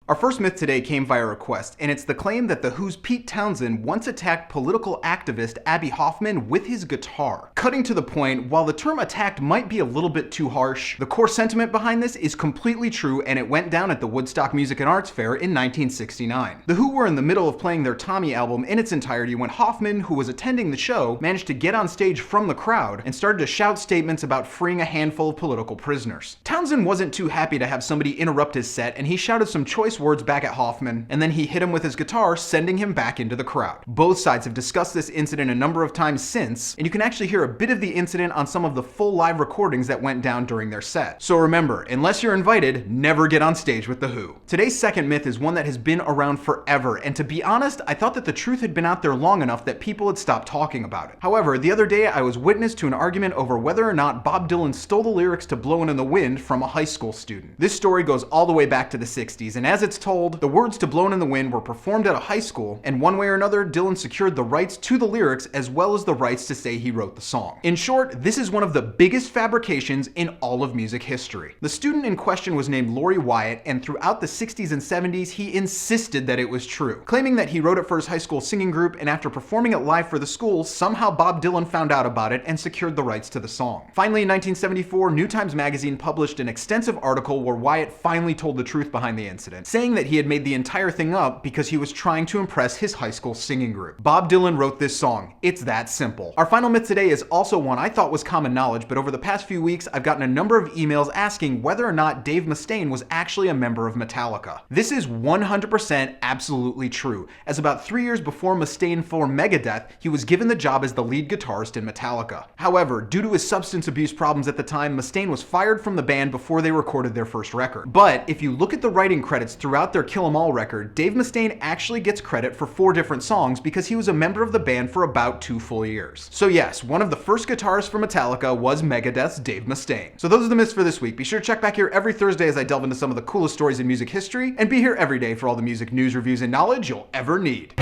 Our first myth today came via request, and it's the claim that The Who's Pete Townshend once attacked political activist Abby Hoffman with his guitar. Cutting to the point, while the term attacked might be a little bit too harsh, the core sentiment behind this is completely true, and it went down at the Woodstock Music and Arts Fair in 1969. The Who were in the middle of playing their Tommy album in its entirety when Hoffman, who was attending the show, managed to get on stage from the crowd and started to shout statements about freeing a handful of political prisoners. Townshend wasn't too happy to have somebody interrupt his set, and he shouted some choice words back at Hoffman, and then he hit him with his guitar, sending him back into the crowd. Both sides have discussed this incident a number of times since, and you can actually hear a bit of the incident on some of the full live recordings that went down during their set. So remember, unless you're invited, never get on stage with The Who. Today's second myth is one that has been around forever, and to be honest, I thought that the truth had been out there long enough that people had stopped talking about it. However, the other day I was witness to an argument over whether or not Bob Dylan stole the lyrics to Blowin' in the Wind from a high school student. This story goes all the way back to the 60s, and as it's told, the words to Blowin' in the Wind were performed at a high school, and one way or another, Dylan secured the rights to the lyrics as well as the rights to say he wrote the song. In short, this is one of the biggest fabrications in all of music history. The student in question was named Laurie Wyatt, and throughout the 60s and 70s, he insisted that it was true, claiming that he wrote it for his high school singing group, and after performing it live for the school, somehow Bob Dylan found out about it and secured the rights to the song. Finally, in 1974, New Times Magazine published an extensive article where Wyatt finally told the truth behind the incident, saying that he had made the entire thing up because he was trying to impress his high school singing group. Bob Dylan wrote this song. It's that simple. Our final myth today is also one I thought was common knowledge, but over the past few weeks, I've gotten a number of emails asking whether or not Dave Mustaine was actually a member of Metallica. This is 100% absolutely true, as about 3 years before Mustaine formed Megadeth, he was given the job as the lead guitarist in Metallica. However, due to his substance abuse problems at the time, Mustaine was fired from the band before they recorded their first record. But if you look at the writing credits throughout their Kill 'Em All record, Dave Mustaine actually gets credit for 4 different songs because he was a member of the band for about 2 full years. So yes, one of the first guitarists for Metallica was Megadeth's Dave Mustaine. So those are the myths for this week. Be sure to check back here every Thursday as I delve into some of the coolest stories in music history, and be here every day for all the music news, reviews, and knowledge you'll ever need.